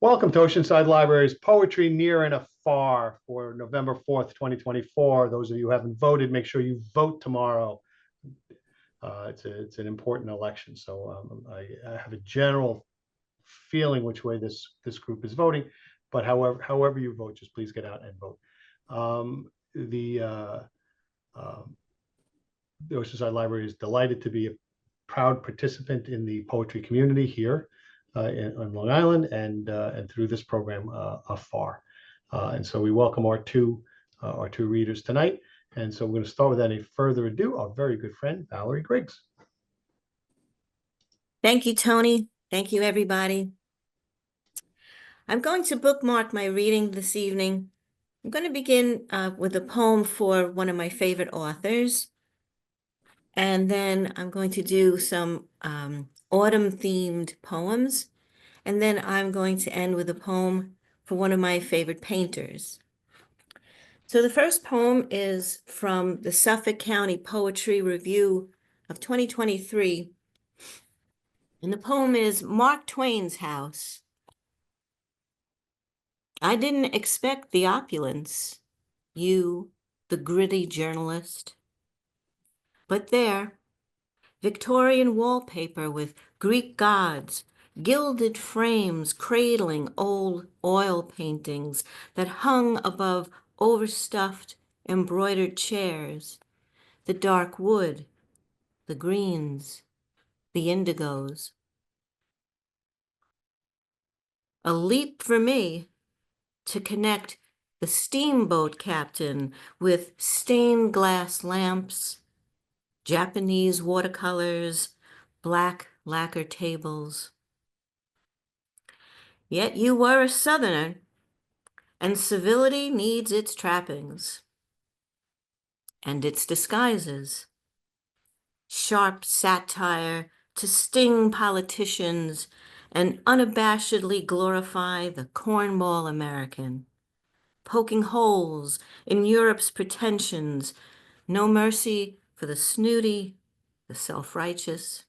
Welcome to Oceanside Library's Poetry Near and Afar for November 4th, 2024. Those of you who haven't voted, make sure you vote tomorrow. It's an important election, so I have a general feeling which way this group is voting, but however you vote, just please get out and vote. The Oceanside Library is delighted to be a proud participant in the poetry community here on Long Island and through this program Afar. And so we welcome our two readers tonight. And so we're going to start without any further ado, our very good friend, Valerie Griggs. Thank you, Tony. Thank you, everybody. I'm going to bookmark my reading this evening. I'm going to begin with a poem for one of my favorite authors. And then I'm going to do some autumn-themed poems. And then I'm going to end with a poem for one of my favorite painters. So the first poem is from the Suffolk County Poetry Review of 2023. And the poem is Mark Twain's House. I didn't expect the opulence, you, the gritty journalist. But there, Victorian wallpaper with Greek gods, gilded frames cradling old oil paintings that hung above overstuffed, embroidered chairs, the dark wood, the greens, the indigos. A leap for me to connect the steamboat captain with stained glass lamps, Japanese watercolors, black lacquer tables. Yet you were a Southerner, and civility needs its trappings and its disguises. Sharp satire to sting politicians and unabashedly glorify the cornball American, poking holes in Europe's pretensions, no mercy for the snooty, the self-righteous.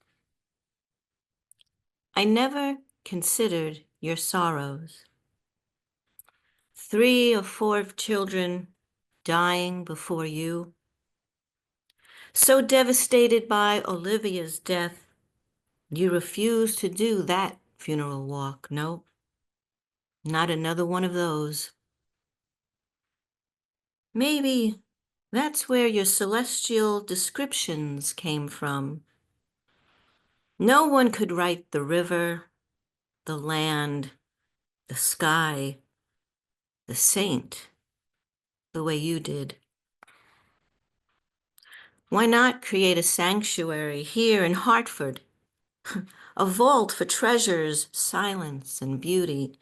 I never considered your sorrows. 3 or 4 children dying before you. So devastated by Olivia's death, you refused to do that funeral walk. No, not another one of those. Maybe that's where your celestial descriptions came from. No one could write the river, the land, the sky, the saint, the way you did. Why not create a sanctuary here in Hartford? A vault for treasures, silence, and beauty.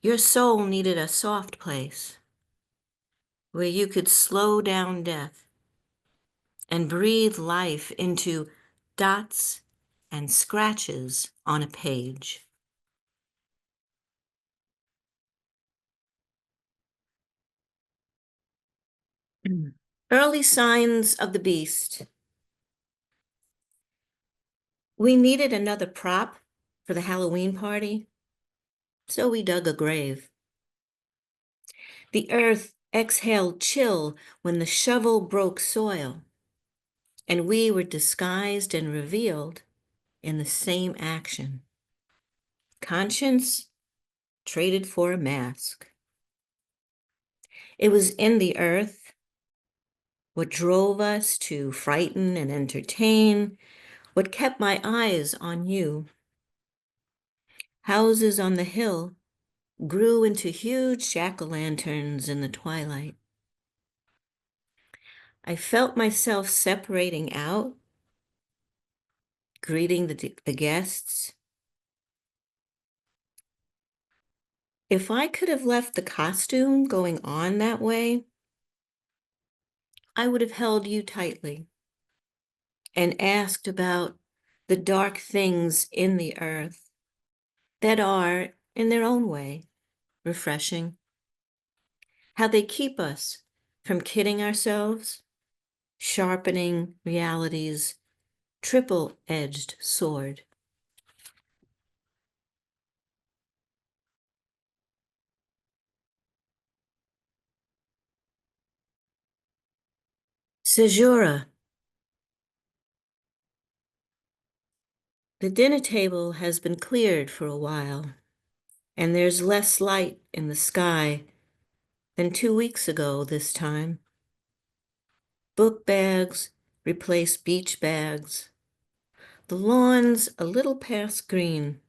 Your soul needed a soft place where you could slow down death and breathe life into dots and scratches on a page. Early signs of the beast. We needed another prop for the Halloween party, so we dug a grave. The earth exhaled chill when the shovel broke soil, and we were disguised and revealed in the same action. Conscience traded for a mask. It was in the earth what drove us to frighten and entertain, what kept my eyes on you. Houses on the hill grew into huge jack-o'-lanterns in the twilight. I felt myself separating out, greeting the guests. If I could have left the costume going on that way, I would have held you tightly and asked about the dark things in the earth that are, in their own way, refreshing. How they keep us from kidding ourselves, sharpening reality's triple-edged sword. Caesura. The dinner table has been cleared for a while, and there's less light in the sky than 2 weeks ago this time. Book bags replace beach bags. The lawn's a little past green.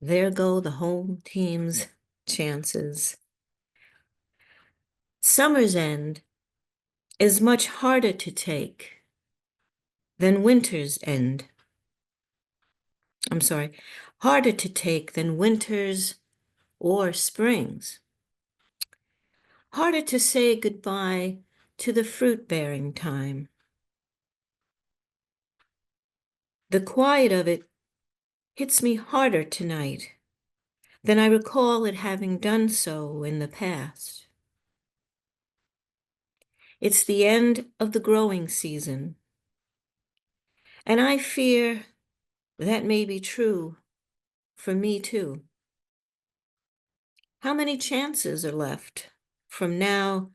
There go the home team's chances. Summer's end is much harder to take than winter's end. I'm sorry, harder to take than winter's or spring's. Harder to say goodbye to the fruit-bearing time. The quiet of it hits me harder tonight than I recall it having done so in the past. It's the end of the growing season, and I fear that may be true for me too. How many chances are left from now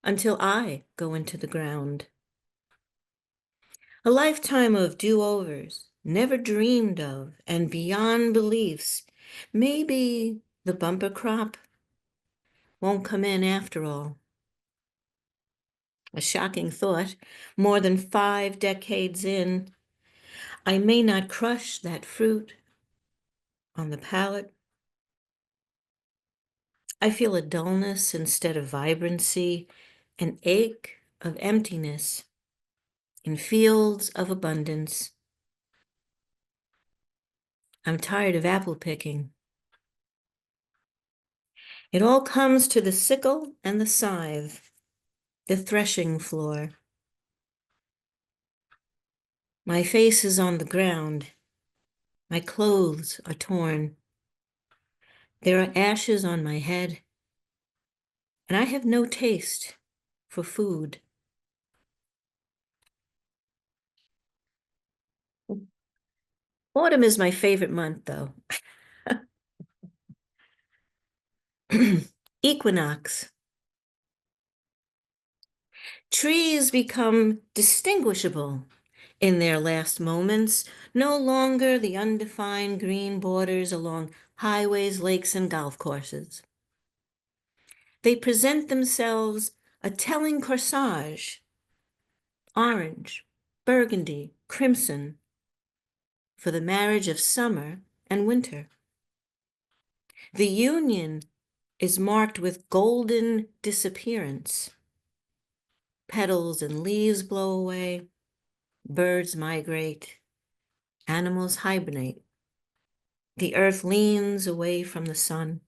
until I go into the ground? A lifetime of do-overs, never dreamed of and beyond beliefs. Maybe the bumper crop won't come in after all. A shocking thought, more than 5 decades in, I may not crush that fruit on the palate. I feel a dullness instead of vibrancy, an ache of emptiness in fields of abundance. I'm tired of apple picking. It all comes to the sickle and the scythe, the threshing floor. My face is on the ground. My clothes are torn. There are ashes on my head, and I have no taste for food. Autumn is my favorite month, though. Equinox. Trees become distinguishable in their last moments, no longer the undefined green borders along highways, lakes, and golf courses. They present themselves a telling corsage, orange, burgundy, crimson, for the marriage of summer and winter. The union is marked with golden disappearance. Petals and leaves blow away, birds migrate, animals hibernate. The earth leans away from the sun,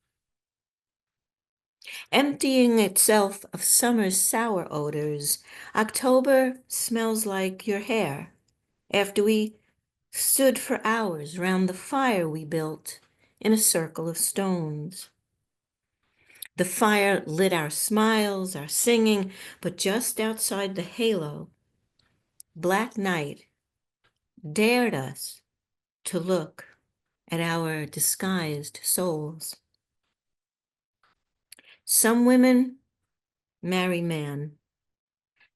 emptying itself of summer's sour odors. October smells like your hair after we stood for hours round the fire we built in a circle of stones. The fire lit our smiles, our singing, but just outside the halo, black night dared us to look at our disguised souls. Some women marry man.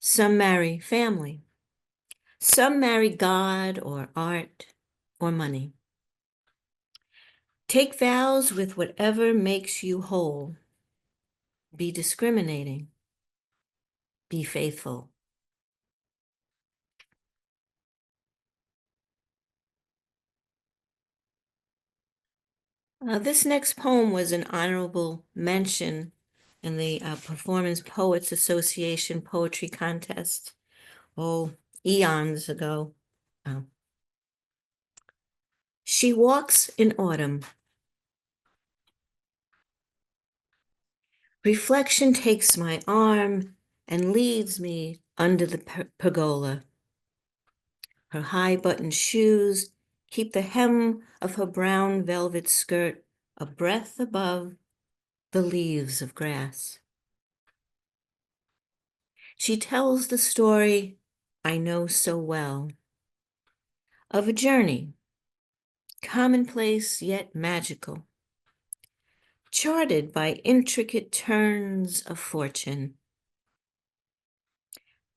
Some marry family. Some marry God or art or money. Take vows with whatever makes you whole. Be discriminating. Be faithful. This next poem was an honorable mention in the Performance Poets Association poetry contest, eons ago. She walks in autumn. Reflection takes my arm and leads me under the pergola. Her high-buttoned shoes keep the hem of her brown velvet skirt a breath above the leaves of grass. She tells the story I know so well, of a journey, commonplace yet magical, charted by intricate turns of fortune.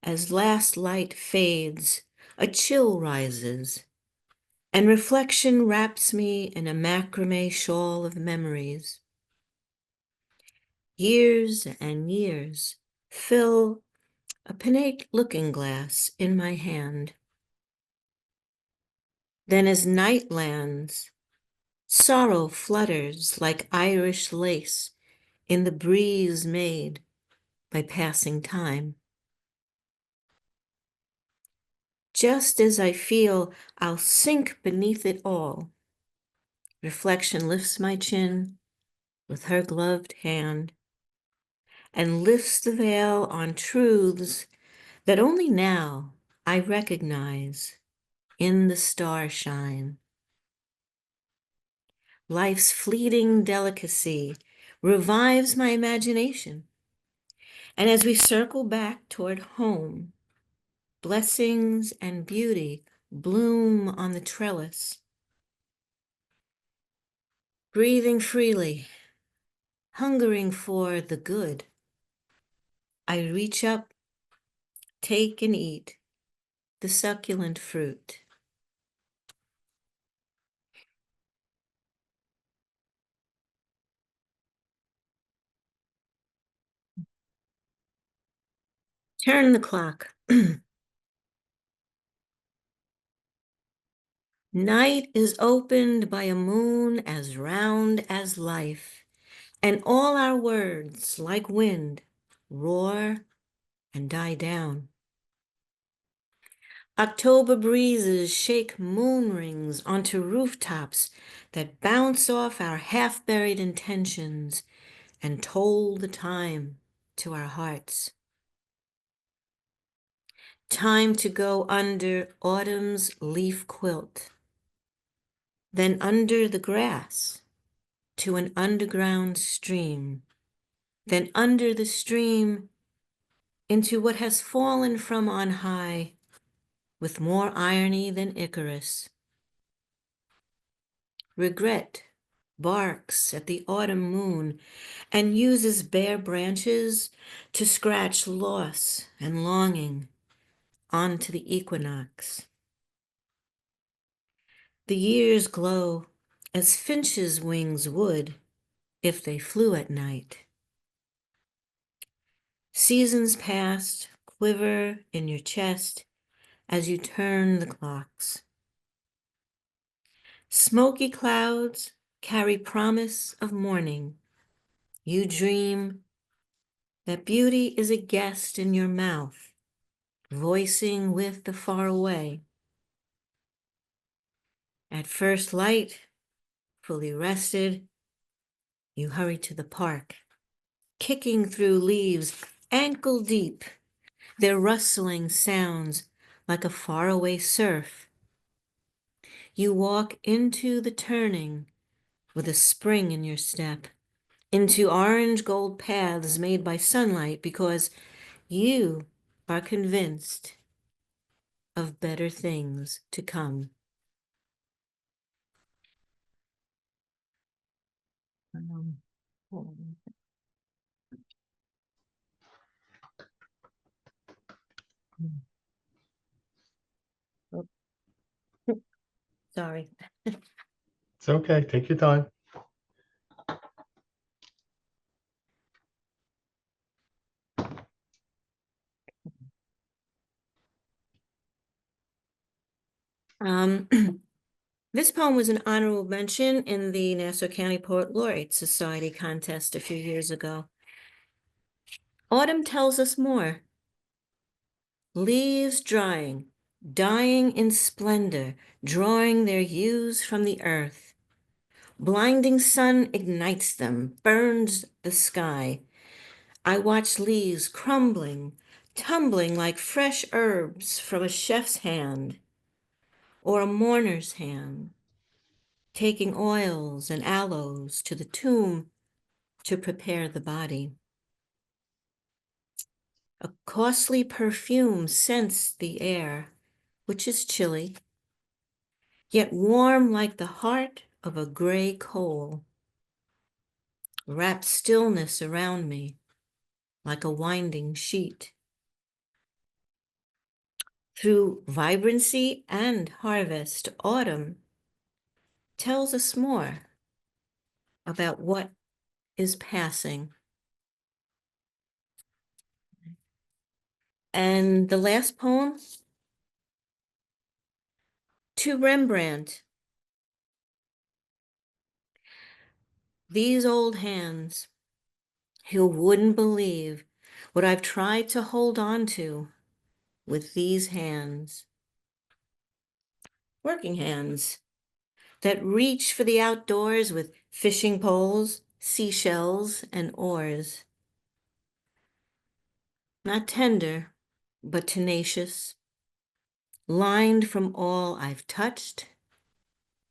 As last light fades, a chill rises, and reflection wraps me in a macrame shawl of memories. Years and years fill a pinnate looking glass in my hand. Then as night lands, sorrow flutters like Irish lace in the breeze made by passing time. Just as I feel I'll sink beneath it all, reflection lifts my chin with her gloved hand and lifts the veil on truths that only now I recognize in the starshine. Life's fleeting delicacy revives my imagination. And as we circle back toward home, blessings and beauty bloom on the trellis. Breathing freely, hungering for the good, I reach up, take and eat the succulent fruit. Turn the clock. Night is opened by a moon as round as life, and all our words, like wind, roar and die down. October breezes shake moon rings onto rooftops that bounce off our half-buried intentions and toll the time to our hearts. Time to go under autumn's leaf quilt, then under the grass to an underground stream, then under the stream into what has fallen from on high with more irony than Icarus. Regret barks at the autumn moon and uses bare branches to scratch loss and longing onto the equinox. The years glow as finches' wings would if they flew at night. Seasons past quiver in your chest as you turn the clocks. Smoky clouds carry promise of morning. You dream that beauty is a guest in your mouth, voicing with the far away. At first light, fully rested, you hurry to the park, kicking through leaves ankle deep, their rustling sounds like a faraway surf. You walk into the turning with a spring in your step, into orange gold paths made by sunlight because you are convinced of better things to come. Hold on. Oh, sorry. It's okay. Take your time. Um, this poem was an honorable mention in the Nassau County Poet Laureate Society contest a few years ago. Autumn tells us more. Leaves drying, dying in splendor, drawing their hues from the earth. Blinding sun ignites them, burns the sky. I watch leaves crumbling, tumbling like fresh herbs from a chef's hand or a mourner's hand, taking oils and aloes to the tomb to prepare the body. A costly perfume scents the air, which is chilly, yet warm like the heart of a gray coal. Wraps stillness around me like a winding sheet. Through vibrancy and harvest, autumn tells us more about what is passing. And the last poem, to Rembrandt. These old hands, you wouldn't believe what I've tried to hold on to with these hands. Working hands that reach for the outdoors with fishing poles, seashells, and oars. Not tender, but tenacious, lined from all I've touched,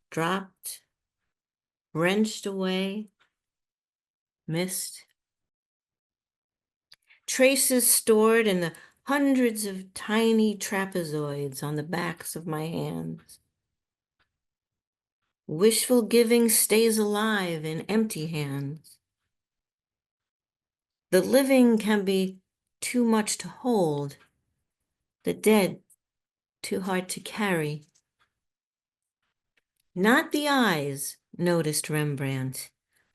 dropped, wrenched away, missed. Traces stored in the hundreds of tiny trapezoids on the backs of my hands. Wishful giving stays alive in empty hands. The living can be too much to hold, the dead too hard to carry. Not the eyes, noticed Rembrandt,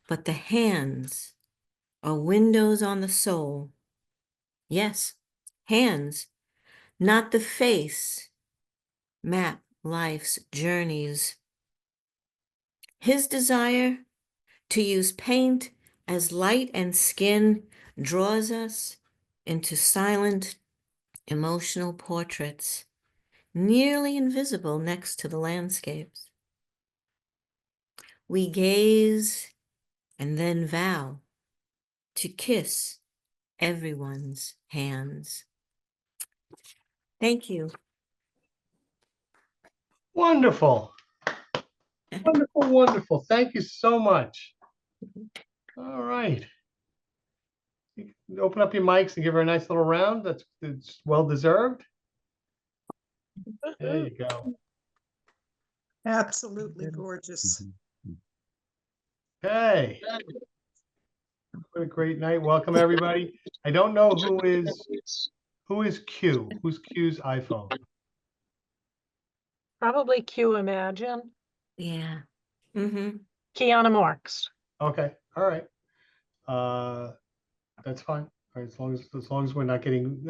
but the hands are windows on the soul. Yes, hands, not the face, map life's journeys. His desire to use paint as light and skin draws us into silent, emotional portraits, nearly invisible next to the landscapes. We gaze and then vow to kiss everyone's hands. Thank you. Wonderful. Wonderful, wonderful. Thank you so much. All right. You can open up your mics and give her a nice little round. It's well deserved. There you go. Absolutely gorgeous. Hey. What a great night. Welcome everybody. I don't know who is Q. Who's Q's iPhone? Probably Q Imagine. Yeah. Mm-hmm. Kiana Marks. Okay. All right. That's fine. All right, as long as we're not getting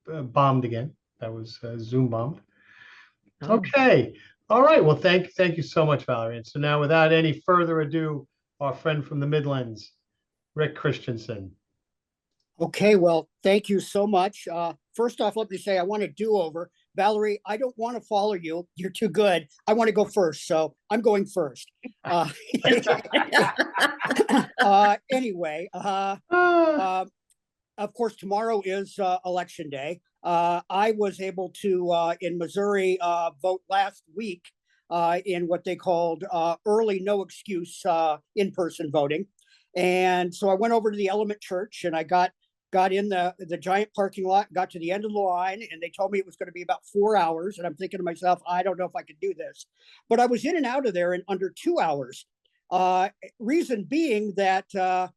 bombed again. That was Zoom bombed. Oh. Okay. All right. Well, thank you so much, Valerie. And so now, without any further ado, our friend from the Midlands, Rick Christiansen. Okay, well, thank you so much. First off, let me say I want a do-over. Valerie, I don't want to follow you. You're too good. I want to go first, so I'm going first. Anyway, of course, tomorrow is election day. I was able to, in Missouri, vote last week in what they called early no excuse in-person voting. And so I went over to the Element Church and I got in the giant parking lot, got to the end of the line, and they told me it was going to be about 4 hours. And I'm thinking to myself, I don't know if I could do this. But I was in and out of there in under 2 hours. Reason being that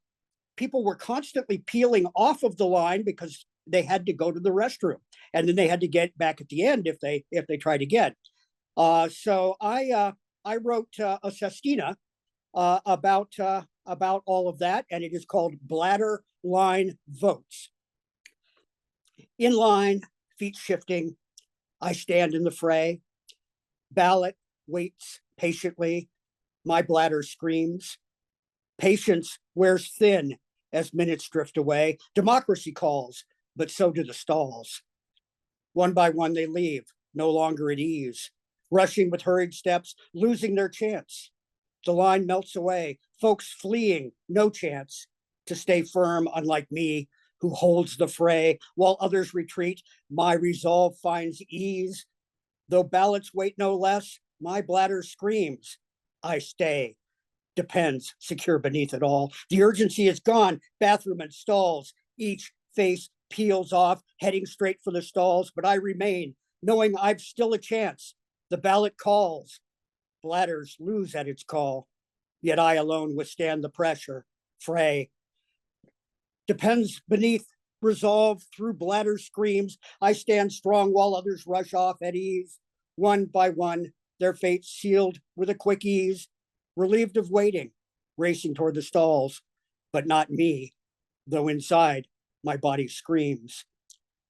people were constantly peeling off of the line because they had to go to the restroom. And then they had to get back at the end if they tried again. So I wrote a sestina about all of that, and it is called Bladder Line Votes. In line, feet shifting, I stand in the fray. Ballot waits patiently. My bladder screams. Patience wears thin as minutes drift away. Democracy calls, but so do the stalls. One by one they leave, no longer at ease, rushing with hurried steps, losing their chance. The line melts away, folks fleeing, no chance to stay firm, unlike me, who holds the fray. While others retreat, my resolve finds ease. Though ballots wait no less, my bladder screams. I stay. Depends, secure beneath it all. The urgency is gone, bathroom and stalls. Each face peels off, heading straight for the stalls, but I remain, knowing I've still a chance. The ballot calls. Bladders lose at its call, yet I alone withstand the pressure. Fray. Depends beneath resolve through bladder screams. I stand strong while others rush off at ease. One by one, their fates sealed with a quick ease, relieved of waiting, racing toward the stalls, but not me, though inside my body screams.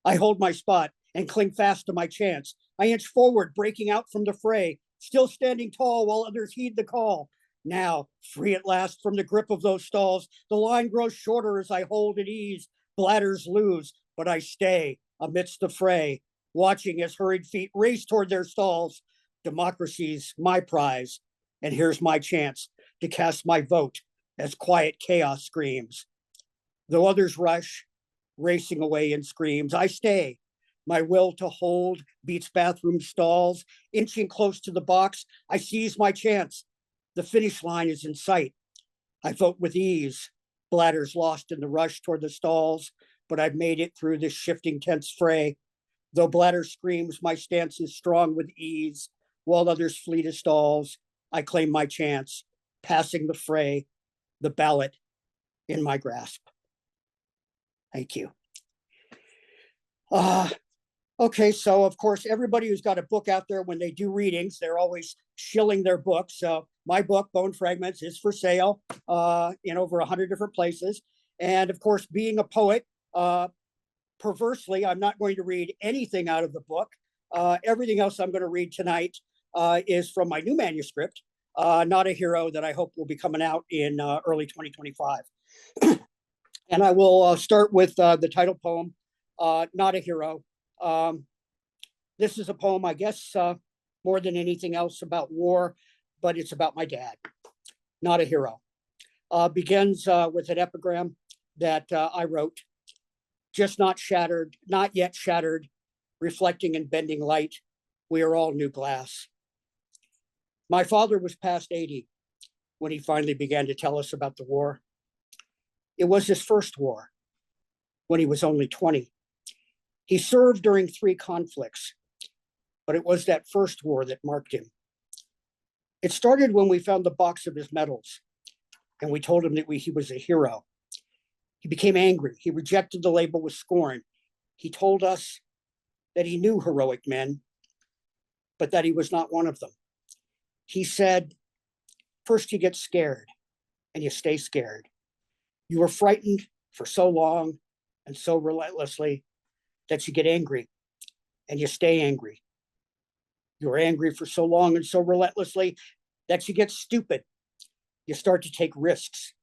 I hold my spot and cling fast to my chance. I inch forward, breaking out from the fray, still standing tall while others heed the call. Now, free at last from the grip of those stalls, the line grows shorter as I hold at ease. Bladders lose, but I stay amidst the fray, watching as hurried feet race toward their stalls. Democracy's my prize, and here's my chance to cast my vote as quiet chaos screams. Though others rush, racing away in screams, I stay. My will to hold beats bathroom stalls. Inching close to the box, I seize my chance. The finish line is in sight. I vote with ease. Bladders lost in the rush toward the stalls, but I've made it through this shifting tense fray. Though bladder screams, my stance is strong with ease. While others flee to stalls, I claim my chance, passing the fray, the ballot in my grasp. Thank you. Okay, so of course, everybody who's got a book out there, when they do readings, they're always shilling their books. So my book, Bone Fragments, is for sale in over 100 different places. And of course, being a poet, perversely, I'm not going to read anything out of the book. Everything else I'm going to read tonight is from my new manuscript, Not a Hero, that I hope will be coming out in early 2025. And I will start with the title poem, Not a Hero. This is a poem, I guess, more than anything else about war, but it's about my dad. Not a Hero. Begins with an epigram that I wrote. Just not shattered, not yet shattered, reflecting and bending light. We are all new glass. My father was past 80 when he finally began to tell us about the war. It was his first war when he was only 20. He served during 3 conflicts, but it was that first war that marked him. It started when we found the box of his medals and we told him that he was a hero. He became angry. He rejected the label with scorn. He told us that he knew heroic men, but that he was not one of them. He said, first you get scared and you stay scared. You were frightened for so long and so relentlessly that you get angry and you stay angry. You're angry for so long and so relentlessly that you get stupid. You start to take risks.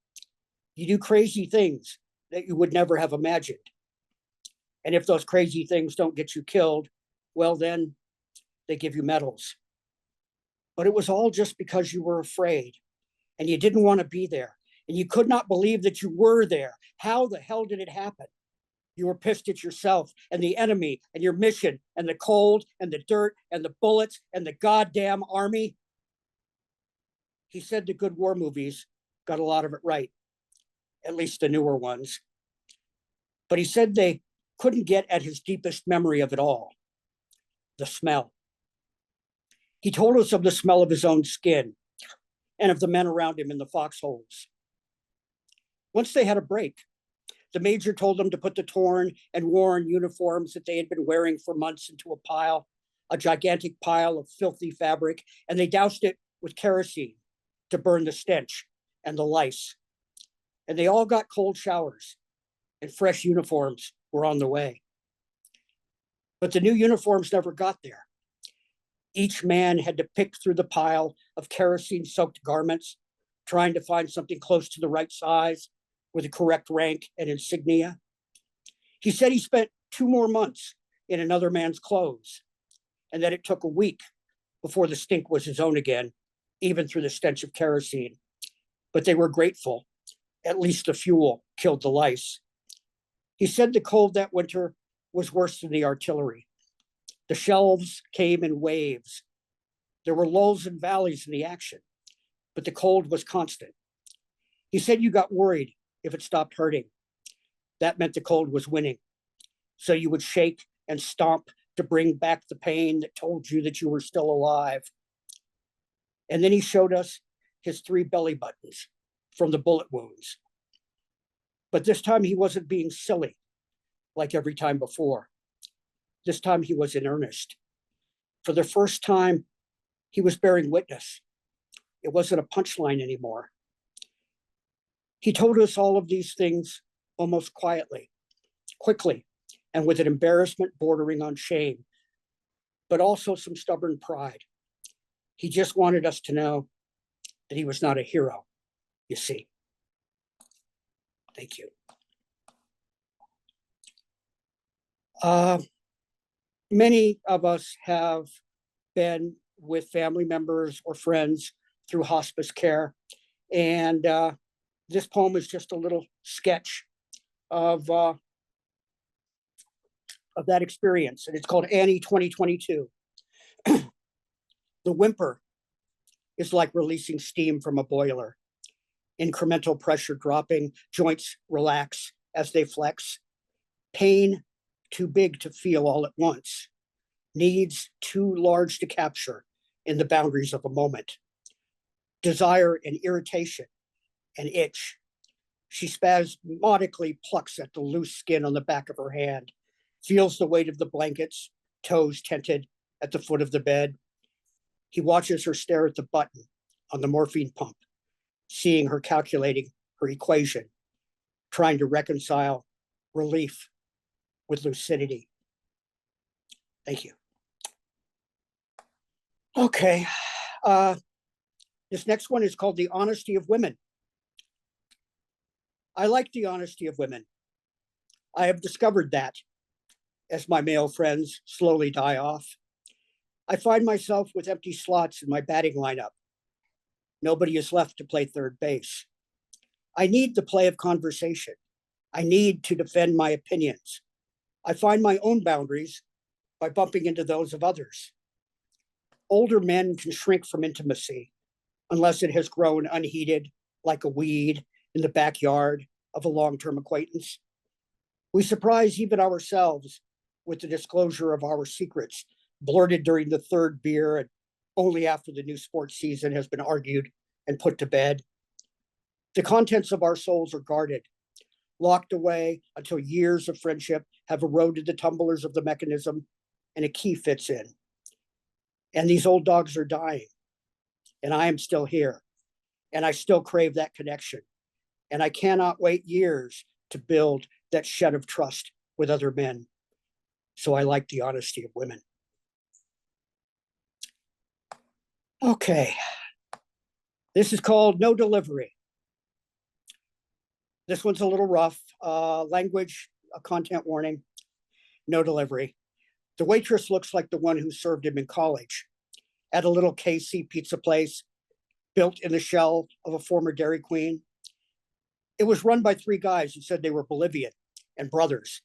You do crazy things that you would never have imagined. And if those crazy things don't get you killed, well, then they give you medals. But it was all just because you were afraid and you didn't want to be there and you could not believe that you were there. How the hell did it happen? You were pissed at yourself and the enemy and your mission and the cold and the dirt and the bullets and the goddamn army. He said the good war movies got a lot of it right, at least the newer ones. But he said they couldn't get at his deepest memory of it all, the smell. He told us of the smell of his own skin and of the men around him in the foxholes. Once they had a break, the major told them to put the torn and worn uniforms that they had been wearing for months into a pile, a gigantic pile of filthy fabric, and they doused it with kerosene to burn the stench and the lice. And they all got cold showers and fresh uniforms were on the way. But the new uniforms never got there. Each man had to pick through the pile of kerosene-soaked garments, trying to find something close to the right size with the correct rank and insignia. He said he spent 2 more months in another man's clothes, and that it took a week before the stink was his own again, even through the stench of kerosene. But they were grateful. At least the fuel killed the lice. He said the cold that winter was worse than the artillery. The shells came in waves. There were lulls and valleys in the action, but the cold was constant. He said you got worried if it stopped hurting. That meant the cold was winning. So you would shake and stomp to bring back the pain that told you that you were still alive. And then he showed us his 3 belly buttons from the bullet wounds. But this time he wasn't being silly. like every time before. This time he was in earnest. For the first time, he was bearing witness. It wasn't a punchline anymore. He told us all of these things almost quietly, quickly, and with an embarrassment bordering on shame, but also some stubborn pride. He just wanted us to know that he was not a hero, you see. Thank you. Many of us have been with family members or friends through hospice care, and this poem is just a little sketch of that experience, and it's called Annie 2022. The whimper is like releasing steam from a boiler. Incremental pressure dropping, joints relax as they flex. Pain too big to feel all at once. Needs too large to capture in the boundaries of a moment. Desire and irritation, an itch. She spasmodically plucks at the loose skin on the back of her hand, feels the weight of the blankets, toes tented at the foot of the bed. He watches her stare at the button on the morphine pump, seeing her calculating her equation, trying to reconcile relief with lucidity. Thank you. Okay. This next one is called The Honesty of Women. I like the honesty of women. I have discovered that as my male friends slowly die off. I find myself with empty slots in my batting lineup. Nobody is left to play third base. I need the play of conversation. I need to defend my opinions. I find my own boundaries by bumping into those of others. Older men can shrink from intimacy unless it has grown unheeded like a weed in the backyard of a long-term acquaintance. We surprise even ourselves with the disclosure of our secrets, blurted during the third beer and only after the new sports season has been argued and put to bed. The contents of our souls are guarded, locked away until years of friendship have eroded the tumblers of the mechanism and a key fits in. And these old dogs are dying, and I am still here, and I still crave that connection. And I cannot wait years to build that shed of trust with other men. So I like the honesty of women. Okay. This is called No Delivery. This one's a little rough. Language, a content warning, no delivery. The waitress looks like the one who served him in college at a little KC pizza place built in the shell of a former Dairy Queen. It was run by three guys who said they were Bolivian and brothers.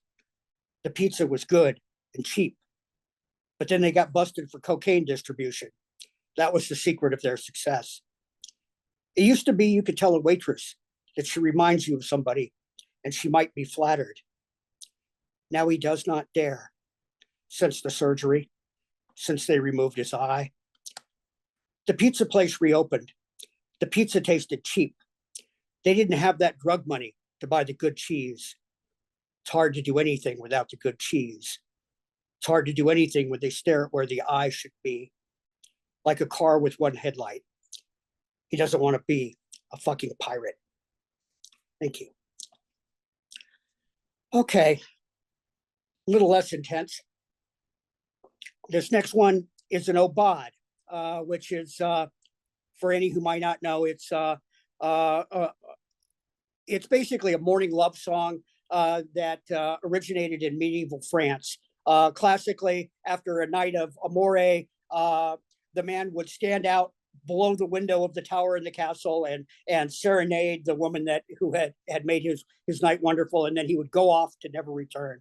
The pizza was good and cheap, but then they got busted for cocaine distribution. That was the secret of their success. It used to be you could tell a waitress that she reminds you of somebody and she might be flattered. Now he does not dare, since the surgery, since they removed his eye. The pizza place reopened. The pizza tasted cheap. They didn't have that drug money to buy the good cheese. It's hard to do anything without the good cheese. It's hard to do anything when they stare at where the eye should be, like a car with one headlight. He doesn't want to be a fucking pirate. Thank you. Okay, a little less intense. This next one is an obad, which is, for any who might not know, it's basically a morning love song that originated in medieval France. Classically, after a night of amore, the man would stand out below the window of the tower in the castle and serenade the woman who had made his night wonderful, and then he would go off to never return.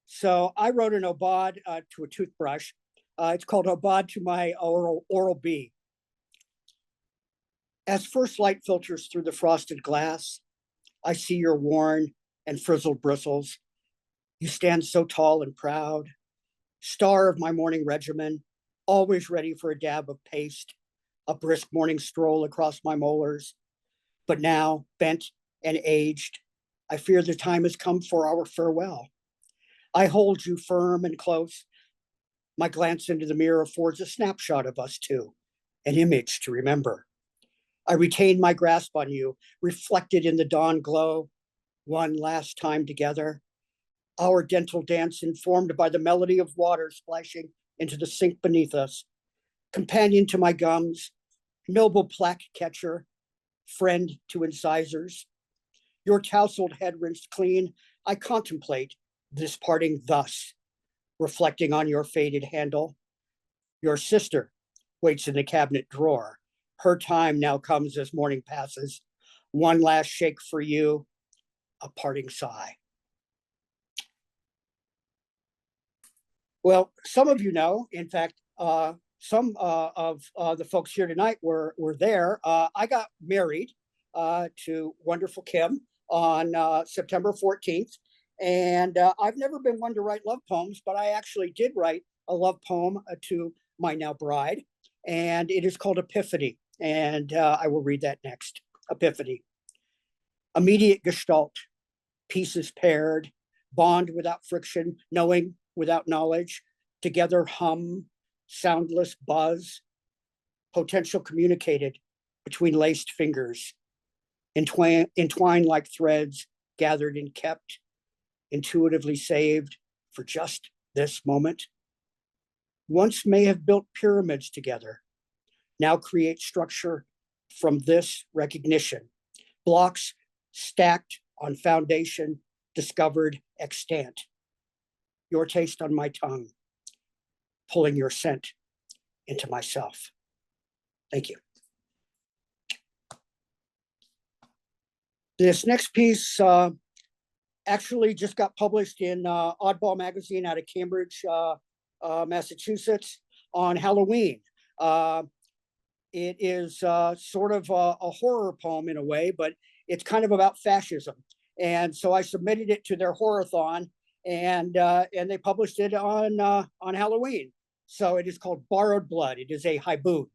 So I wrote an obad to a toothbrush. It's called Obad to My Oral B. As first light filters through the frosted glass, I see your worn and frizzled bristles. You stand so tall and proud, star of my morning regimen, always ready for a dab of paste, a brisk morning stroll across my molars. But now, bent and aged, I fear the time has come for our farewell. I hold you firm and close. My glance into the mirror affords a snapshot of us two, an image to remember. I retain my grasp on you, reflected in the dawn glow, one last time together. Our dental dance informed by the melody of water splashing into the sink beneath us. Companion to my gums, noble plaque catcher, friend to incisors. Your tousled head rinsed clean, I contemplate this parting thus, reflecting on your faded handle. Your sister waits in the cabinet drawer. Her time now comes as morning passes. One last shake for you, a parting sigh. Well, some of you know, in fact, some of the folks here tonight were there. I got married to wonderful Kim on September 14th. And I've never been one to write love poems, but I actually did write a love poem to my now bride. And it is called Epiphany. And I will read that next. Epiphany. Immediate gestalt, pieces paired, bond without friction, knowing without knowledge, together hum, soundless buzz, potential communicated between laced fingers, entwined like threads, gathered and kept, intuitively saved for just this moment. Once may have built pyramids together, now create structure from this recognition, blocks stacked on foundation, discovered extant. Your taste on my tongue, pulling your scent into myself. Thank you. This next piece actually just got published in Oddball magazine out of Cambridge, Massachusetts on Halloween. It is sort of a horror poem in a way, but it's kind of about fascism. And so I submitted it to their horror-thon, and they published it on Halloween. So it is called Borrowed Blood. It is a haiku.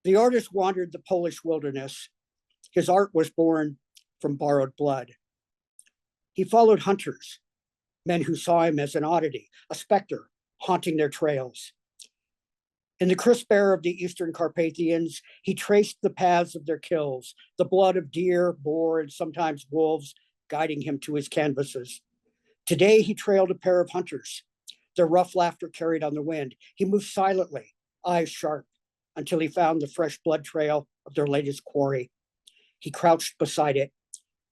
The artist wandered the Polish wilderness. His art was born from borrowed blood. He followed hunters, men who saw him as an oddity, a specter haunting their trails. In the crisp air of the Eastern Carpathians, he traced the paths of their kills, the blood of deer, boar, and sometimes wolves guiding him to his canvases. Today, he trailed a pair of hunters, their rough laughter carried on the wind. He moved silently, eyes sharp, until he found the fresh blood trail of their latest quarry. He crouched beside it,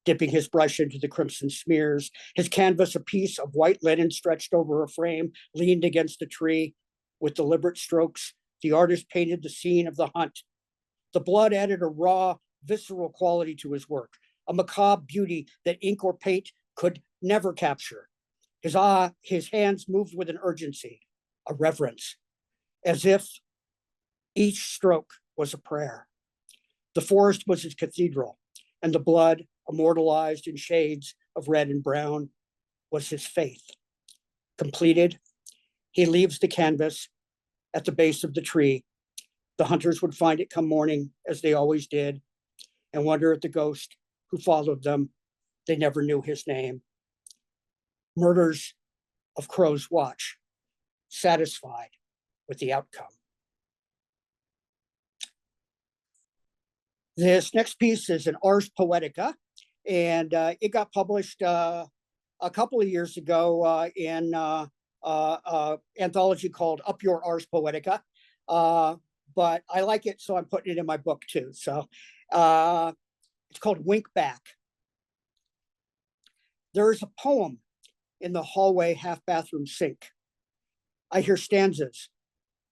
dipping his brush into the crimson smears, his canvas a piece of white linen stretched over a frame, leaned against a tree. With deliberate strokes, the artist painted the scene of the hunt. The blood added a raw, visceral quality to his work, a macabre beauty that ink or paint could never capture. His hands moved with an urgency, a reverence, as if each stroke was a prayer. The forest was his cathedral, and the blood, immortalized in shades of red and brown, was his faith. Completed, he leaves the canvas at the base of the tree. The hunters would find it come morning, as they always did, and wonder at the ghost who followed them. They never knew his name. Murders of Crow's Watch, satisfied with the outcome. This next piece is an Ars Poetica, and it got published a couple of years ago in anthology called Up Your Ars Poetica. But I like it, so I'm putting it in my book too. So it's called Wink Back. There is a poem in the hallway half bathroom sink. I hear stanzas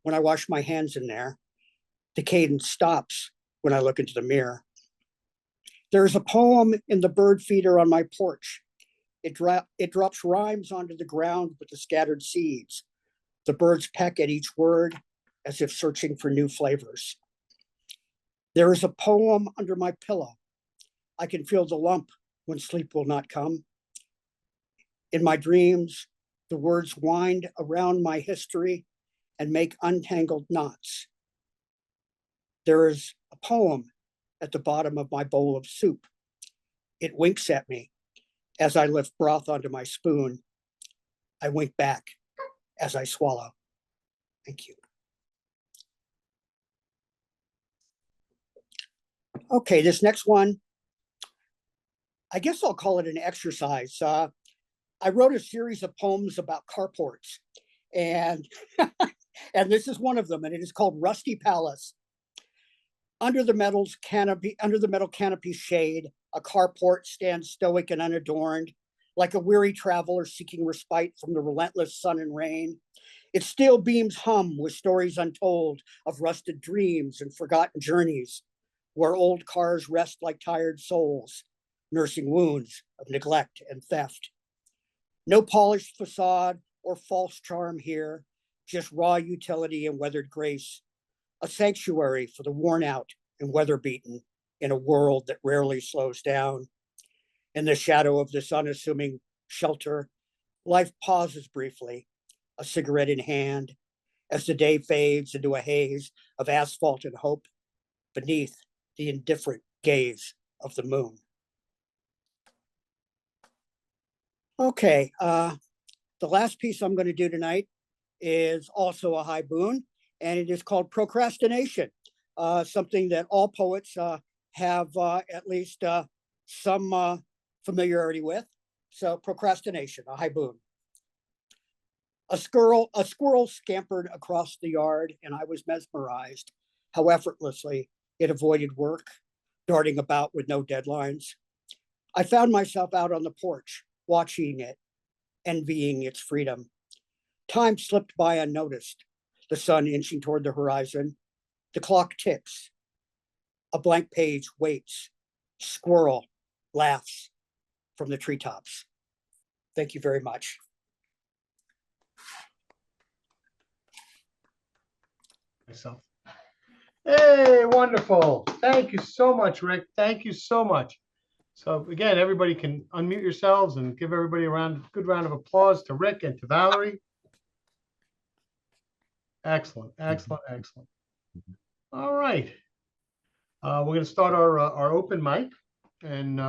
when I wash my hands in there. The cadence stops when I look into the mirror. There's a poem in the bird feeder on my porch. It drops rhymes onto the ground with the scattered seeds. The birds peck at each word as if searching for new flavors. There is a poem under my pillow. I can feel the lump when sleep will not come. In my dreams, the words wind around my history and make untangled knots. There is a poem at the bottom of my bowl of soup. It winks at me as I lift broth onto my spoon. I wink back as I swallow. Thank you. Okay, this next one, I guess I'll call it an exercise. I wrote a series of poems about carports, and and this is one of them, and it is called Rusty Palace. Under the metal canopy shade, a carport stands stoic and unadorned, like a weary traveler seeking respite from the relentless sun and rain. Its steel beams hum with stories untold of rusted dreams and forgotten journeys, where old cars rest like tired souls, nursing wounds of neglect and theft. No polished facade or false charm here, just raw utility and weathered grace, a sanctuary for the worn out and weather-beaten in a world that rarely slows down. In the shadow of this unassuming shelter, life pauses briefly, a cigarette in hand, as the day fades into a haze of asphalt and hope beneath the indifferent gaze of the moon. Okay, the last piece I'm going to do tonight is also a haiboon, and it is called Procrastination, something that all poets have at least some familiarity with. So procrastination, a haiboon. A squirrel scampered across the yard, and I was mesmerized how effortlessly it avoided work, darting about with no deadlines. I found myself out on the porch, watching it, envying its freedom. Time slipped by unnoticed, the sun inching toward the horizon. The clock ticks. A blank page waits. Squirrel laughs from the treetops. Thank you very much. Myself. Hey, wonderful. Thank you so much, Rick. Thank you so much. So again, everybody can unmute yourselves and give everybody a good round of applause to Rick and to Valerie. Excellent, excellent, excellent. All right. We're going to start our open mic. And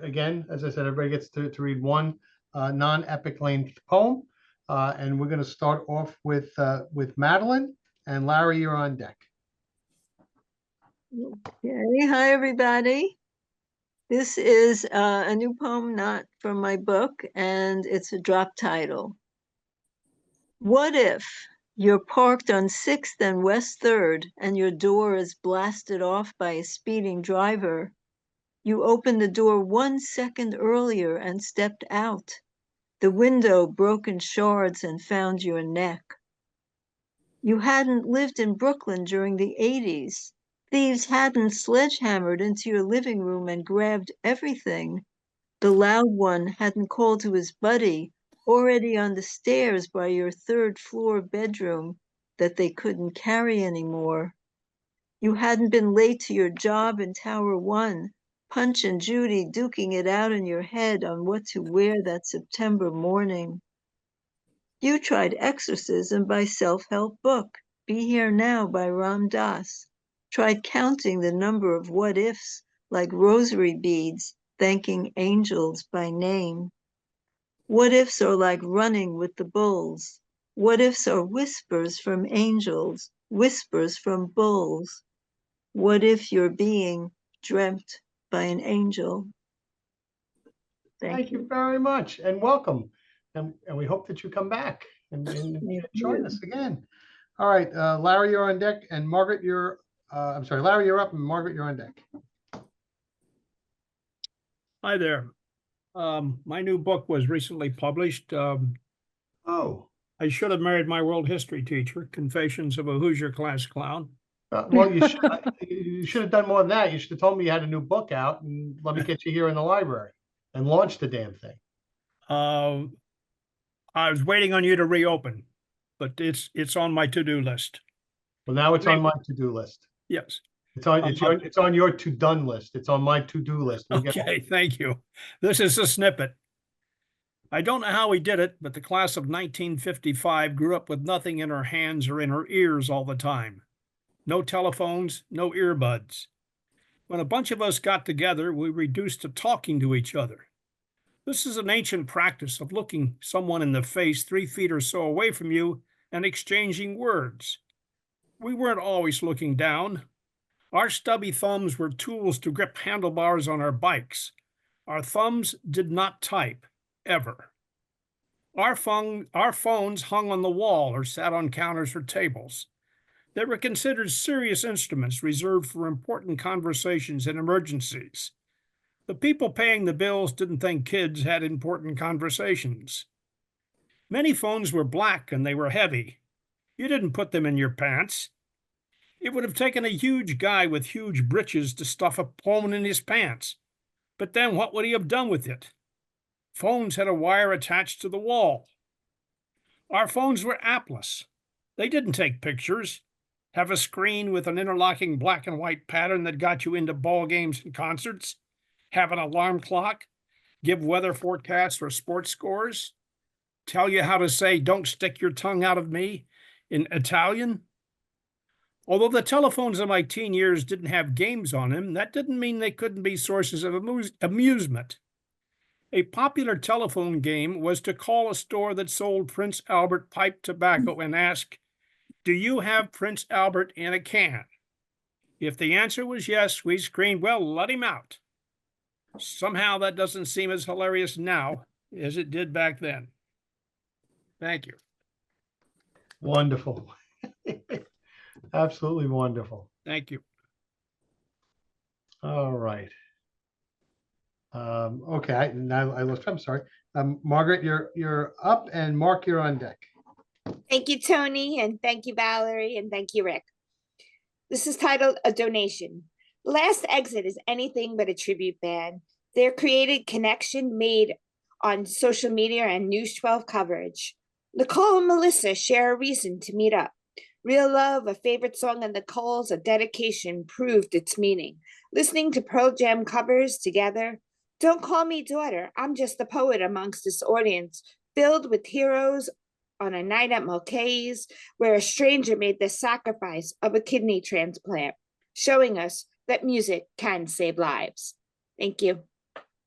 again, as I said, everybody gets to read one non-epic length poem. And we're going to start off with Madeline. And Larry, you're on deck. Okay, hi everybody. This is a new poem, not from my book, and it's a drop title. What if you're parked on 6th and West 3rd and your door is blasted off by a speeding driver? You opened the door 1 second earlier and stepped out. The window broke in shards and found your neck. You hadn't lived in Brooklyn during the 80s. Thieves hadn't sledgehammered into your living room and grabbed everything. The loud one hadn't called to his buddy, already on the stairs by your 3rd floor bedroom, that they couldn't carry anymore. You hadn't been late to your job in Tower 1, Punch and Judy duking it out in your head on what to wear that September morning. You tried exorcism by self-help book, Be Here Now by Ram Dass. Tried counting the number of what-ifs like rosary beads, thanking angels by name. What-ifs are like running with the bulls. What-ifs are whispers from angels, whispers from bulls. What if you're being dreamt by an angel? Thank you very much and welcome. And we hope that you come back and join us again. All right, Larry, you're on deck, and Margaret, I'm sorry, Larry, you're up, and Margaret, you're on deck. Hi there. My new book was recently published. Oh. I should have married my world history teacher, Confessions of a Hoosier Class Clown. Well, you should have done more than that. You should have told me you had a new book out and let me get you here in the library and launch the damn thing. I was waiting on you to reopen, but it's on my to-do list. Well, now it's on my to-do list. Yes. It's on your to-done list. It's on my to-do list. Okay, thank you. This is a snippet. I don't know how he did it, but the class of 1955 grew up with nothing in her hands or in her ears all the time. No telephones, no earbuds. When a bunch of us got together, we reduced to talking to each other. This is an ancient practice of looking someone in the face 3 feet or so away from you and exchanging words. We weren't always looking down. Our stubby thumbs were tools to grip handlebars on our bikes. Our thumbs did not type, ever. Our phones hung on the wall or sat on counters or tables. They were considered serious instruments reserved for important conversations and emergencies. The people paying the bills didn't think kids had important conversations. Many phones were black and they were heavy. You didn't put them in your pants. It would have taken a huge guy with huge breeches to stuff a phone in his pants. But then what would he have done with it? Phones had a wire attached to the wall. Our phones were appless. They didn't take pictures, have a screen with an interlocking black and white pattern that got you into ball games and concerts, have an alarm clock, give weather forecasts or sports scores, tell you how to say "don't stick your tongue out of me" in Italian. Although the telephones of my teen years didn't have games on them, that didn't mean they couldn't be sources of amusement. A popular telephone game was to call a store that sold Prince Albert pipe tobacco and ask, "Do you have Prince Albert in a can?" If the answer was yes, we screamed, "Well, let him out." Somehow that doesn't seem as hilarious now as it did back then. Thank you. Wonderful. Absolutely wonderful. Thank you. All right. Okay, now I lost, I'm sorry. Margaret, you're up, and Mark, you're on deck. Thank you, Tony, and thank you, Valerie, and thank you, Rick. This is titled A Donation. The Last Exit is anything but a tribute band. Their created connection made on social media and News 12 coverage. Nicole and Melissa share a reason to meet up. Real love, a favorite song of Nicole's, a dedication proved its meaning. Listening to Pearl Jam covers together. Don't call me daughter, I'm just a poet amongst this audience, filled with heroes on a night at Mulcahy's, where a stranger made the sacrifice of a kidney transplant, showing us that music can save lives. Thank you.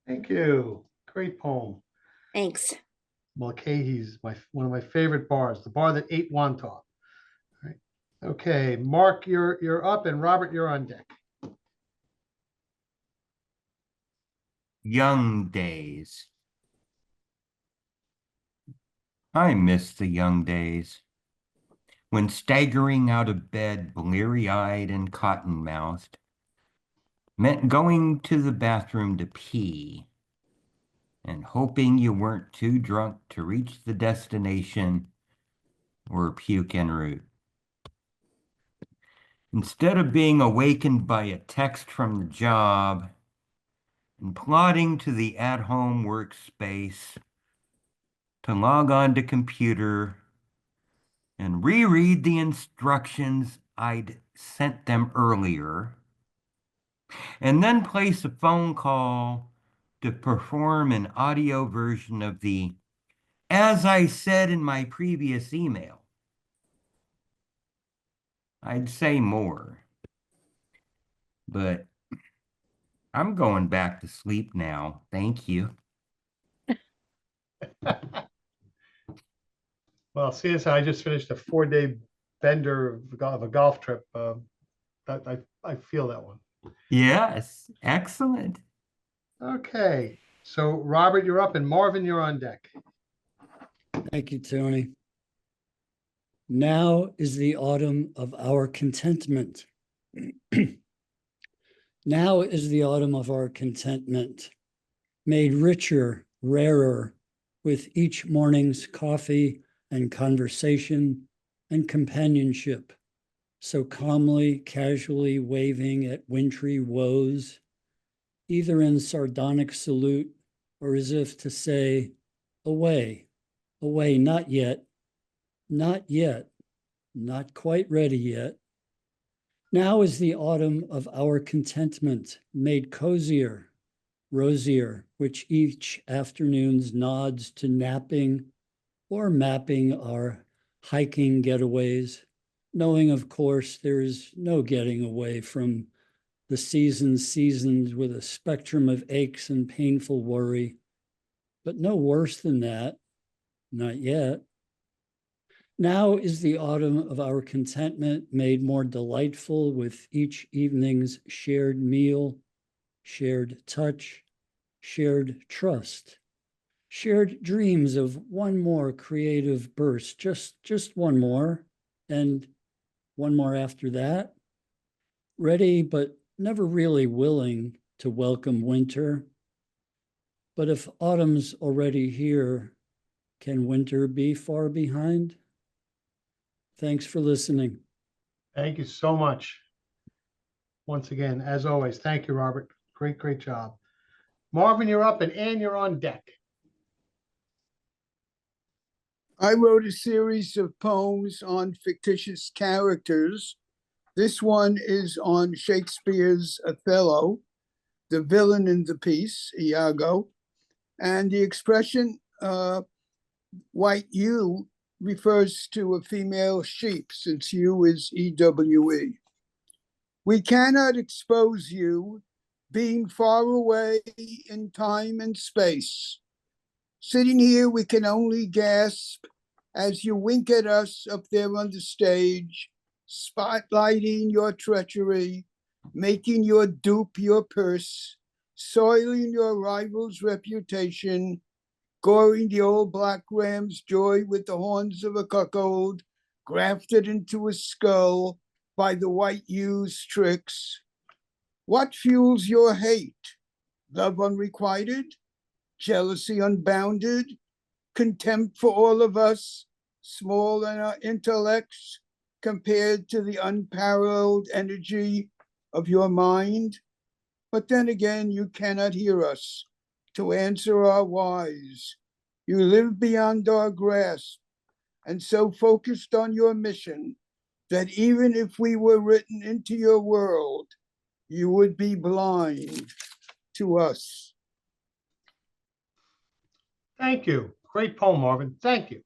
Thank you. Great poem. Thanks. Mulcahy's, one of my favorite bars, the bar that ate wonton. All right. Okay, Mark, you're up, and Robert, you're on deck. Young days. I miss the young days when staggering out of bed, bleary-eyed and cotton-mouthed, meant going to the bathroom to pee and hoping you weren't too drunk to reach the destination or puke en route. Instead of being awakened by a text from the job and plodding to the at-home workspace to log on to computer and reread the instructions I'd sent them earlier, and then place a phone call to perform an audio version of the "as I said in my previous email." I'd say more, but I'm going back to sleep now. Thank you. Well, seeing as I just finished a 4-day bender of a golf trip, I feel that one. Yes, excellent. Okay, so Robert, you're up, and Marvin, you're on deck. Thank you, Tony. Now is the autumn of our contentment. Now is the autumn of our contentment, made richer, rarer, with each morning's coffee and conversation and companionship, so calmly, casually waving at wintry woes, either in sardonic salute or as if to say, away, away, not yet, not yet, not quite ready yet. Now is the autumn of our contentment, made cozier, rosier, which each afternoon's nods to napping or mapping our hiking getaways, knowing, of course, there is no getting away from the seasons seasoned with a spectrum of aches and painful worry, but no worse than that, not yet. Now is the autumn of our contentment made more delightful with each evening's shared meal, shared touch, shared trust, shared dreams of one more creative burst, just one more, and one more after that. Ready, but never really willing to welcome winter. But if autumn's already here, can winter be far behind? Thanks for listening. Thank you so much. Once again, as always, thank you, Robert. Great job. Marvin, you're up, and Ann, you're on deck. I wrote a series of poems on fictitious characters. This one is on Shakespeare's Othello, the villain in the piece, Iago. And the expression white ewe refers to a female sheep, since ewe is EWE. We cannot expose you, being far away in time and space. Sitting here, we can only gasp as you wink at us up there on the stage, spotlighting your treachery, making your dupe your purse, soiling your rival's reputation, goring the old black ram's joy with the horns of a cuckold, grafted into a skull by the white ew's tricks. What fuels your hate? Love unrequited? Jealousy unbounded? Contempt for all of us, small in our intellects, compared to the unparalleled energy of your mind? But then again, you cannot hear us to answer our whys. You live beyond our grasp, and so focused on your mission that even if we were written into your world, you would be blind to us. Thank you. Great poem, Marvin. Thank you.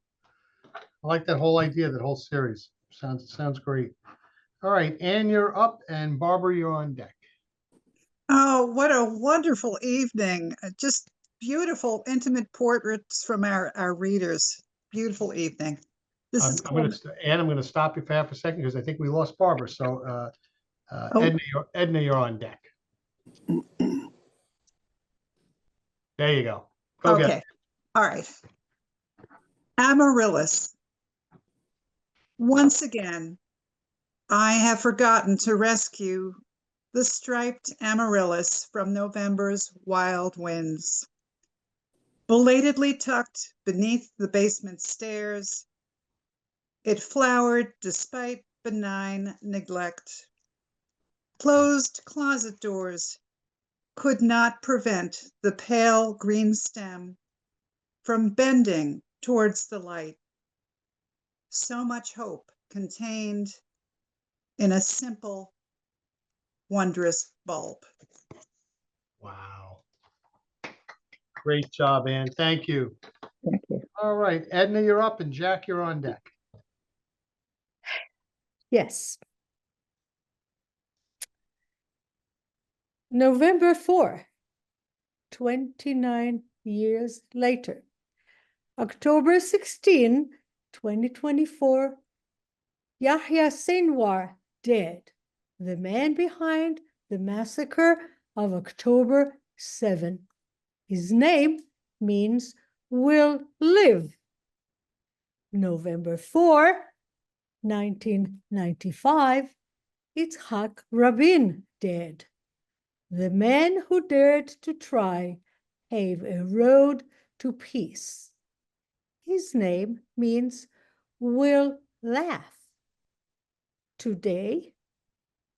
I like that whole idea, that whole series. Sounds great. All right, Ann, you're up, and Barbara, you're on deck. Oh, what a wonderful evening. Just beautiful, intimate portraits from our readers. Beautiful evening. This is Ann, I'm going to stop you for half a second because I think we lost Barbara. So Edna, you're on deck. There you go. Go okay. get it. All right. Amaryllis. Once again, I have forgotten to rescue the striped amaryllis from November's wild winds. Belatedly tucked beneath the basement stairs, it flowered despite benign neglect. Closed closet doors could not prevent the pale green stem from bending towards the light. So much hope contained in a simple, wondrous bulb. Wow. Great job, Ann. Thank you. Thank you. All right, Edna, you're up, and Jack, you're on deck. Yes. November 4, 29 years later. October 16, 2024, Yahya Sinwar dead, the man behind the massacre of October 7. His name means will live. November 4, 1995, Yitzhak Rabin dead, the man who dared to try pave a road to peace. His name means will laugh. Today,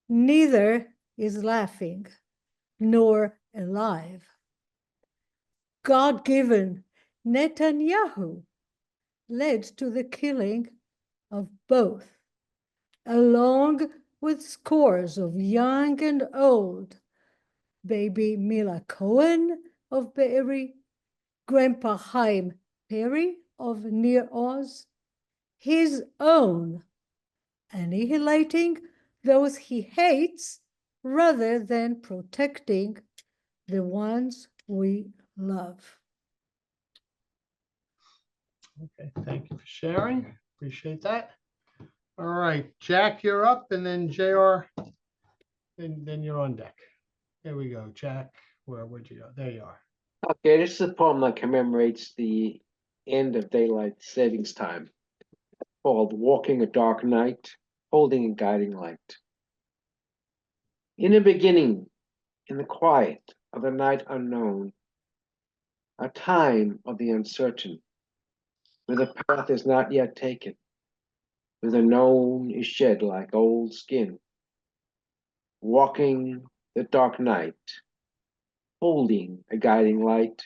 neither is laughing nor alive. God-given Netanyahu led to the killing of both, along with scores of young and old, baby Mila Cohen of Be'eri, Grandpa Chaim Perry of Nir Oz, his own, annihilating those he hates rather than protecting the ones we love. Okay, thank you for sharing. Appreciate that. All right, Jack, you're up, and then JR, then you're on deck. There we go, Jack. Where'd you go? There you are. Okay, this is a poem that commemorates the end of daylight savings time, called Walking a Dark Night, Holding a Guiding Light. In the beginning, in the quiet of the night unknown, a time of the uncertain, where the path is not yet taken, where the known is shed like old skin, walking the dark night, holding a guiding light,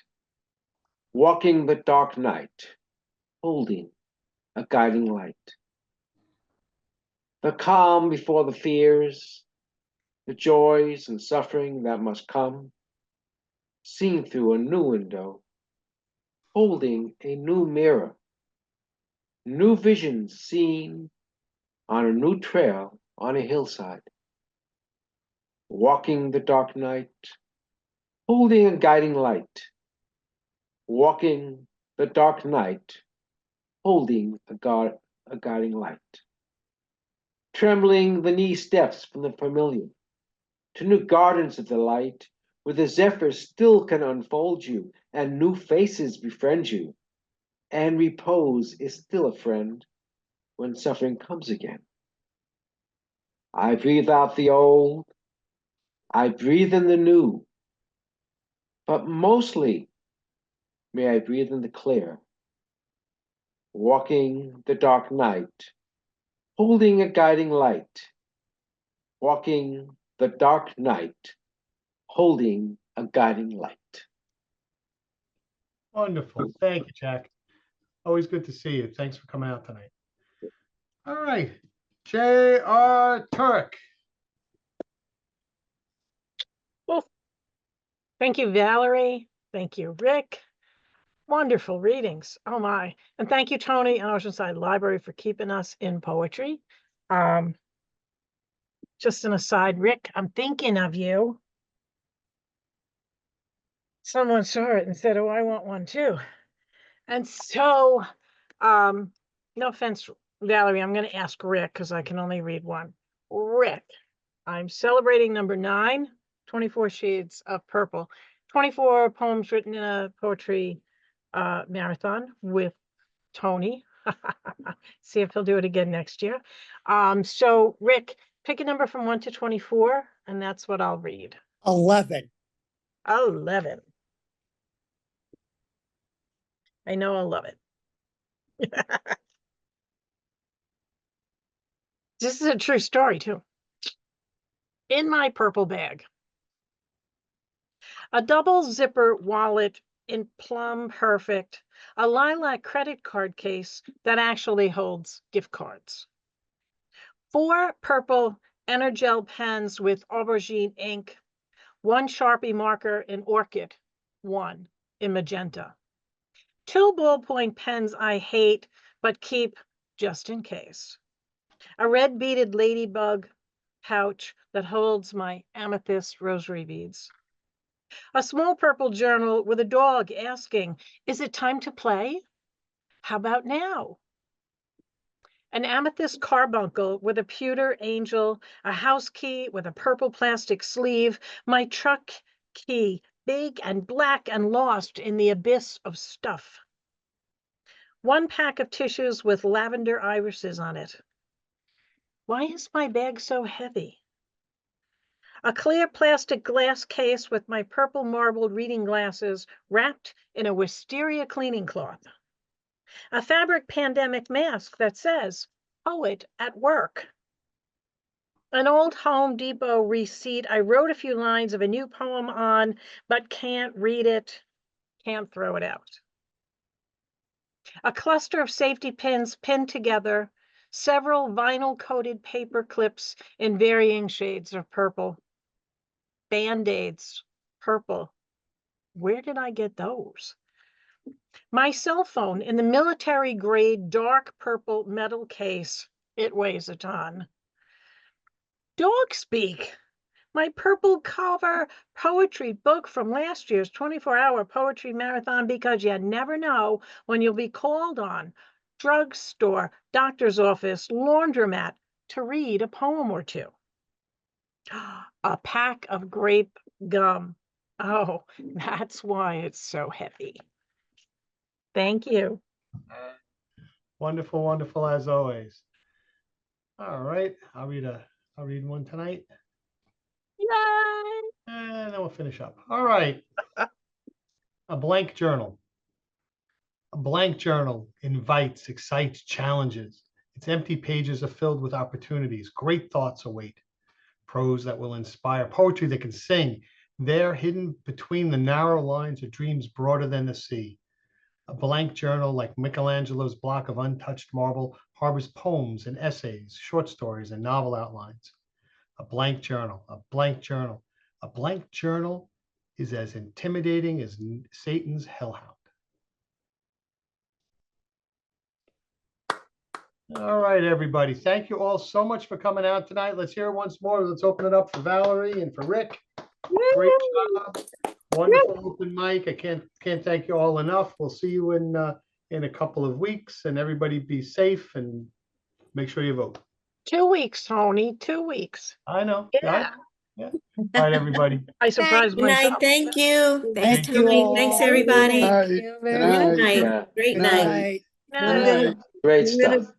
walking the dark night, holding a guiding light. The calm before the fears, the joys and suffering that must come, seen through a new window, holding a new mirror, new visions seen on a new trail on a hillside, walking the dark night, holding a guiding light, walking the dark night, holding a guiding light. Trembling the knee steps from the familiar to new gardens of the light, where the zephyr still can unfold you and new faces befriend you, and repose is still a friend when suffering comes again. I breathe out the old, I breathe in the new, but mostly may I breathe in the clear, walking the dark night, holding a guiding light, walking the dark night, holding a guiding light. Wonderful. Thank you, Jack. Always good to see you. Thanks for coming out tonight. All right, J.R. Turek. Well, thank you, Valerie. Thank you, Rick. Wonderful readings. Oh my. And thank you, Tony and Oceanside Library for keeping us in poetry. Just an aside, Rick, I'm thinking of you. Someone saw it and said, oh, I want one too. And so, no offense, Valerie, I'm going to ask Rick because I can only read one. Rick, I'm celebrating number 9, 24 Shades of Purple, 24 poems written in a poetry marathon with Tony. See if he'll do it again next year. So Rick, pick a number from 1 to 24, and that's what I'll read. 11. 11. I know I'll love it. This is a true story too. In my purple bag, a double zipper wallet in plum perfect, a lilac credit card case that actually holds gift cards. 4 purple Energel pens with aubergine ink, 1 Sharpie marker in orchid, 1 in magenta. 2 ballpoint pens I hate but keep just in case. A red beaded ladybug pouch that holds my amethyst rosary beads. A small purple journal with a dog asking, is it time to play? How about now? An amethyst carbuncle with a pewter angel, a house key with a purple plastic sleeve, my truck key, big and black and lost in the abyss of stuff. 1 pack of tissues with lavender irises on it. Why is my bag so heavy? A clear plastic glass case with my purple marbled reading glasses wrapped in a wisteria cleaning cloth. A fabric pandemic mask that says, poet at work. An old Home Depot receipt I wrote a few lines of a new poem on, but can't read it, can't throw it out. A cluster of safety pins pinned together, several vinyl-coated paper clips in varying shades of purple. Band-Aids, purple. Where did I get those? My cell phone in the military-grade dark purple metal case. It weighs a ton. Dog speak. my purple cover poetry book from last year's 24-hour poetry marathon, because you never know when you'll be called on, drugstore, doctor's office, laundromat, to read a poem or two. A pack of grape gum. Oh, that's why it's so heavy. Thank you. Wonderful, wonderful as always. All right, I'll read one tonight, Yay! and then we'll finish up. All right. A blank journal. A blank journal invites, excites, challenges. Its empty pages are filled with opportunities. Great thoughts await. Prose that will inspire, poetry that can sing. There, hidden between the narrow lines, are dreams broader than the sea. A blank journal, like Michelangelo's block of untouched marble, harbors poems and essays, short stories, and novel outlines. A blank journal, a blank journal, a blank journal is as intimidating as Satan's hellhound. All right, everybody. Thank you all so much for coming out tonight. Let's hear it once more. Let's open it up for Valerie and for Rick. Great job. Wonderful open mic. I can't thank you all enough. We'll see you in a couple of weeks, and everybody be safe and make sure you vote. 2 weeks, Tony, 2 weeks. I know. Yeah. Yeah. All right, everybody. I surprised Good night. myself. Thank you. Thanks, Thank you Tony. all. Thanks, everybody. Night. Thank you Good very night. Good night. Yeah. Great Good night. night. No. I'm gonna, Great I'm gonna stuff.